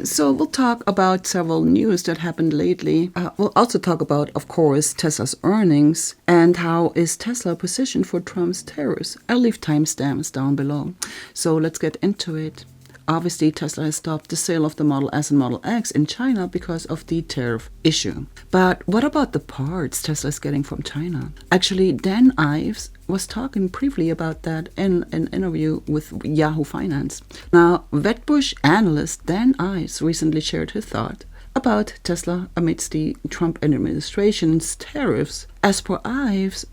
So we'll talk about several news that happened lately. We'll also talk about, of course, Tesla's earnings and how is Tesla positioned for Trump's tariffs. I'll leave timestamps down below. So let's get into it. Obviously, Tesla has stopped the sale of the Model S and Model X in China because of the tariff issue. But what about the parts Tesla is getting from China? Actually, Dan Ives was talking briefly about that in an interview with Yahoo Finance. Now, Wedbush analyst Dan Ives recently shared his thought about Tesla amidst the Trump administration's tariffs. As per Ives,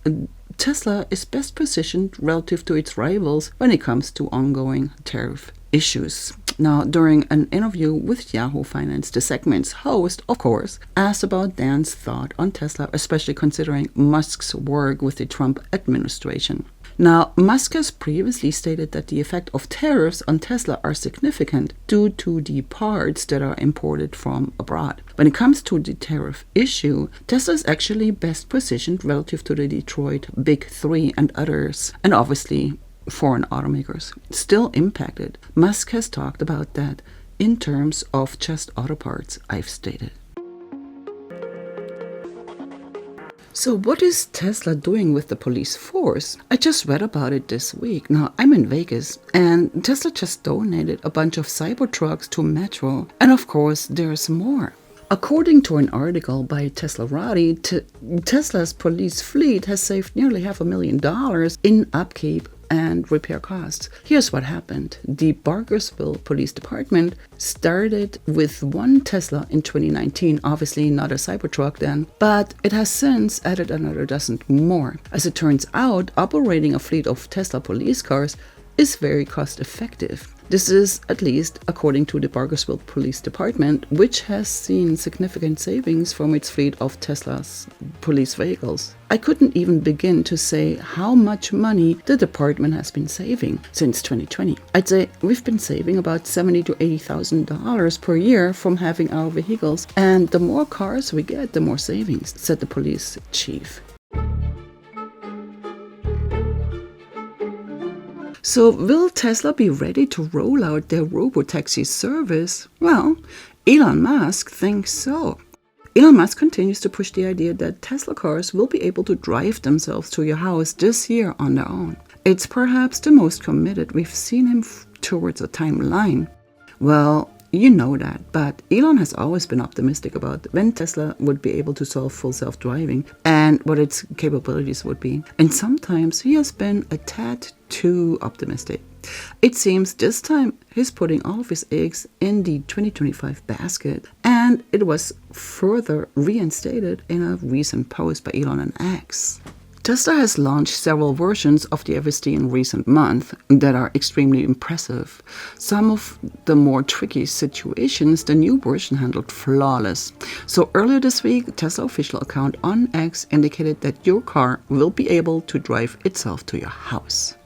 Tesla is best positioned relative to its rivals when it comes to ongoing tariff issues. Now, during an interview with Yahoo Finance, the segment's host, of course, asked about Dan's thought on Tesla, especially considering Musk's work with the Trump administration. Now, Musk has previously stated that the effect of tariffs on Tesla are significant due to the parts that are imported from abroad. When it comes to the tariff issue, Tesla is actually best positioned relative to the Detroit Big Three and others, and obviously foreign automakers still impacted. Musk has talked about that in terms of just auto parts, I've stated. So what is Tesla doing with the police force? I just read about it this week. Now, I'm in Vegas, and Tesla just donated a bunch of Cybertrucks to Metro, and of course, there's more. According to an article by Teslarati, Tesla's police fleet has saved nearly $500,000 in upkeep and repair costs. Here's what happened. The Barkersville Police Department started with one Tesla in 2019, obviously not a Cybertruck then, but it has since added another dozen more. As it turns out, operating a fleet of Tesla police cars is very cost effective. This is at least according to the Barkersville Police Department, which has seen significant savings from its fleet of Tesla's police vehicles. I couldn't even begin to say how much money the department has been saving since 2020. I'd say we've been saving about $70,000 to $80,000 per year from having our vehicles, and the more cars we get, the more savings, said the police chief. So will Tesla be ready to roll out their Robotaxi service? Well, Elon Musk thinks so. Elon Musk continues to push the idea that Tesla cars will be able to drive themselves to your house this year on their own. It's perhaps the most committed we've seen him towards a timeline. Well, you know that, but Elon has always been optimistic about when Tesla would be able to solve full self-driving and what its capabilities would be. And sometimes he has been a tad too optimistic. It seems this time he's putting all of his eggs in the 2025 basket, and it was further reinstated in a recent post by Elon on X. Tesla has launched several versions of the FSD in recent months that are extremely impressive. Some of the more tricky situations the new version handled flawless. So earlier this week, Tesla official account on X indicated that your car will be able to drive itself to your house.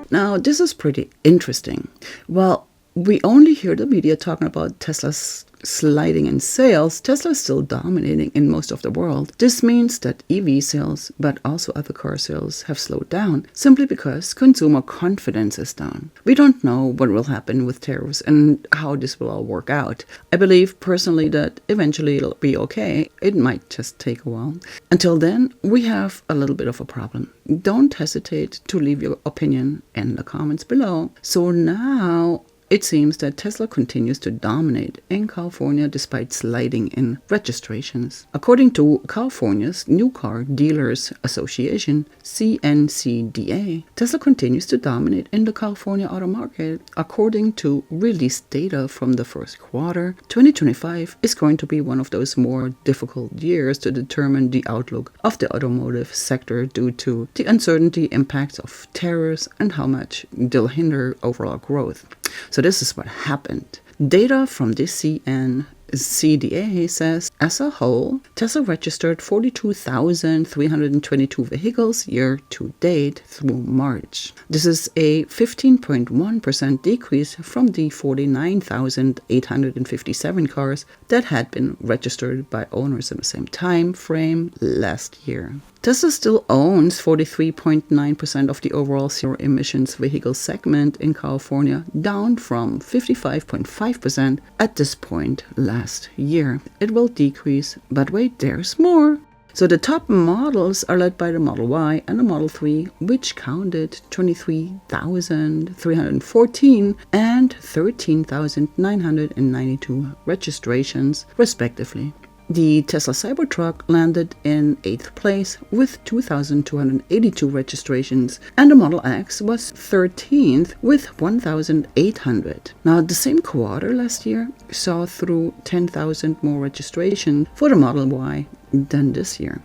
Now, this is pretty interesting. Well, we only hear the media talking about Tesla's sliding in sales. Tesla is still dominating in most of the world. This means that EV sales, but also other car sales, have slowed down simply because consumer confidence is down. We don't know what will happen with tariffs and how this will all work out. I believe personally that eventually it'll be okay. It might just take a while. Until then, we have a little bit of a problem. Don't hesitate to leave your opinion in the comments below. So now, it seems that Tesla continues to dominate in California despite sliding in registrations. According to California's New Car Dealers Association, CNCDA, Tesla continues to dominate in the California auto market. According to released data from the first quarter, 2025 is going to be one of those more difficult years to determine the outlook of the automotive sector due to the uncertainty impacts of tariffs and how much they'll hinder overall growth. So this is what happened. Data from the CNCDA says, as a whole, Tesla registered 42,322 vehicles year to date through March. This is a 15.1% decrease from the 49,857 cars that had been registered by owners in the same time frame last year. Tesla still owns 43.9% of the overall zero-emissions vehicle segment in California, down from 55.5% at this point last year. It will decrease, but wait, there's more. So the top models are led by the Model Y and the Model 3, which counted 23,314 and 13,992 registrations, respectively. The Tesla Cybertruck landed in 8th place with 2,282 registrations, and the Model X was 13th with 1,800. Now, the same quarter last year saw through 10,000 more registrations for the Model Y than this year,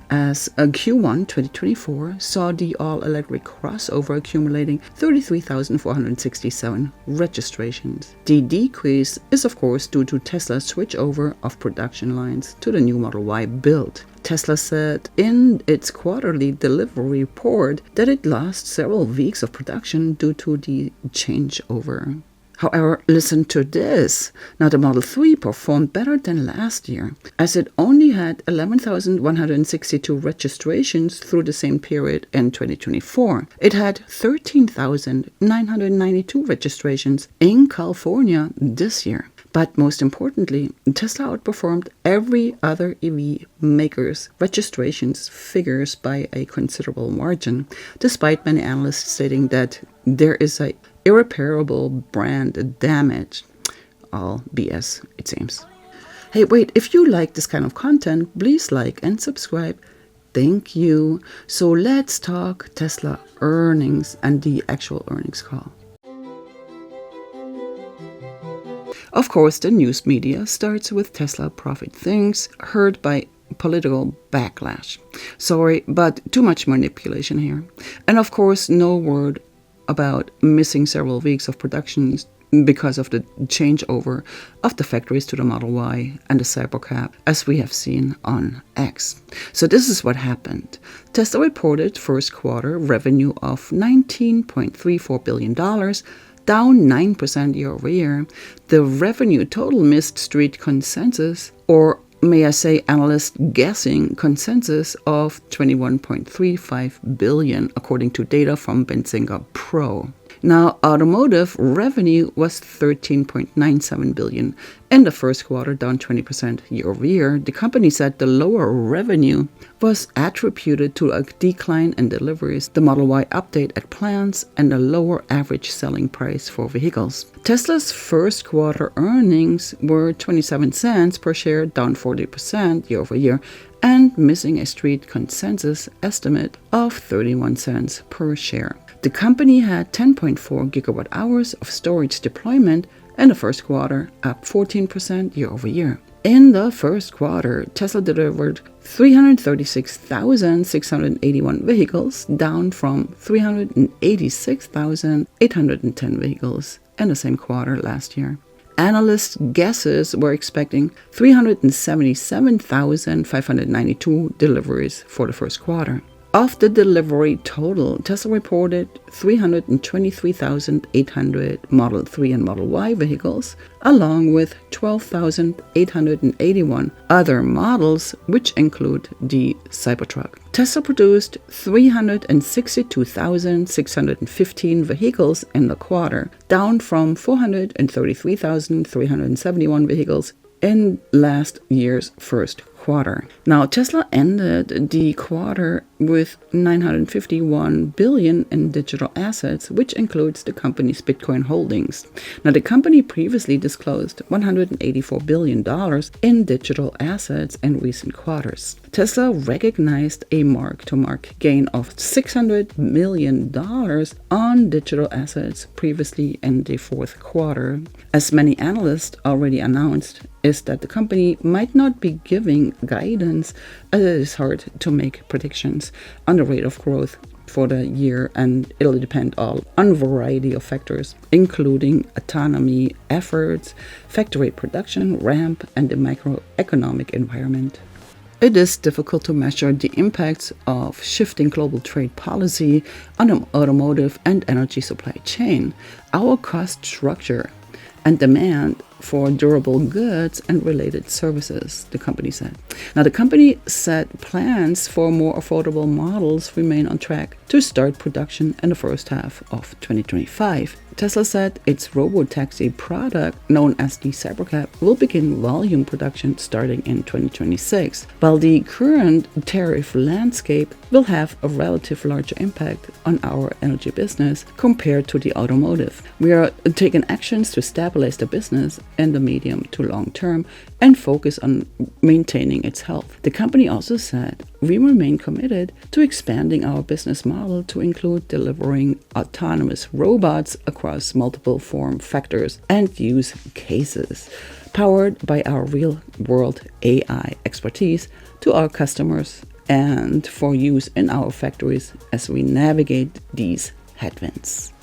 as Q1 2024 saw the all-electric crossover accumulating 33,467 registrations. The decrease is of course due to Tesla's switchover of production lines to the new Model Y build. Tesla said in its quarterly delivery report that it lost several weeks of production due to the changeover. However, listen to this. Now, the Model 3 performed better than last year, as it only had 11,162 registrations through the same period in 2024. It had 13,992 registrations in California this year. But most importantly, Tesla outperformed every other EV maker's registrations figures by a considerable margin, despite many analysts stating that there is a irreparable brand damage. All BS, it seems. Hey, wait, if you like this kind of content, please like and subscribe. Thank you. So let's talk Tesla earnings and the actual earnings call. Of course, the news media starts with Tesla profit things heard by political backlash. Sorry, but too much manipulation here. And of course, no word about missing several weeks of production because of the changeover of the factories to the Model Y and the Cybercab, as we have seen on X. So this is what happened. Tesla reported first quarter revenue of $19.34 billion, down 9% year over year. The revenue total missed street consensus, or may I say analyst guessing consensus, of $21.35 billion, according to data from Benzinga Pro. Now, automotive revenue was $13.97 billion in the first quarter, down 20% year over year. The company said the lower revenue was attributed to a decline in deliveries, the Model Y update at plants, and a lower average selling price for vehicles. Tesla's first quarter earnings were 27 cents per share, down 40% year over year, and missing a street consensus estimate of 31 cents per share. The company had 10.4 gigawatt hours of storage deployment in the first quarter, up 14% year over year. In the first quarter, Tesla delivered 336,681 vehicles, down from 386,810 vehicles in the same quarter last year. Analysts' guesses were expecting 377,592 deliveries for the first quarter. Of the delivery total, Tesla reported 323,800 Model 3 and Model Y vehicles, along with 12,881 other models, which include the Cybertruck. Tesla produced 362,615 vehicles in the quarter, down from 433,371 vehicles in last year's first quarter. Now, Tesla ended the quarter with $951 billion in digital assets, which includes the company's Bitcoin holdings. Now, the company previously disclosed $184 billion in digital assets in recent quarters. Tesla recognized a mark-to-market gain of $600 million on digital assets previously in the fourth quarter. As many analysts already announced, is that the company might not be giving guidance, as it is hard to make predictions on the rate of growth for the year, and it'll depend all on a variety of factors, including autonomy efforts, factory production ramp, and the macroeconomic environment. It is difficult to measure the impacts of shifting global trade policy on the automotive and energy supply chain, our cost structure, and demand for durable goods and related services, the company said. Now, the company said plans for more affordable models remain on track to start production in the first half of 2025. Tesla said its Robotaxi product, known as the Cybercab, will begin volume production starting in 2026, while the current tariff landscape will have a relative larger impact on our energy business compared to the automotive. We are taking actions to stabilize the business in the medium to long term and focus on maintaining its health. The company also said, we remain committed to expanding our business model to include delivering autonomous robots across multiple form factors and use cases, powered by our real-world AI expertise to our customers and for use in our factories as we navigate these headwinds.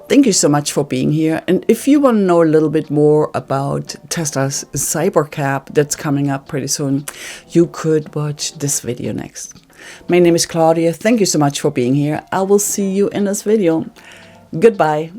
Thank you so much for being here. And if you want to know a little bit more about Tesla's Cybercab that's coming up pretty soon, you could watch this video next. My name is Claudia. Thank you so much for being here. I will see you in this video. Goodbye.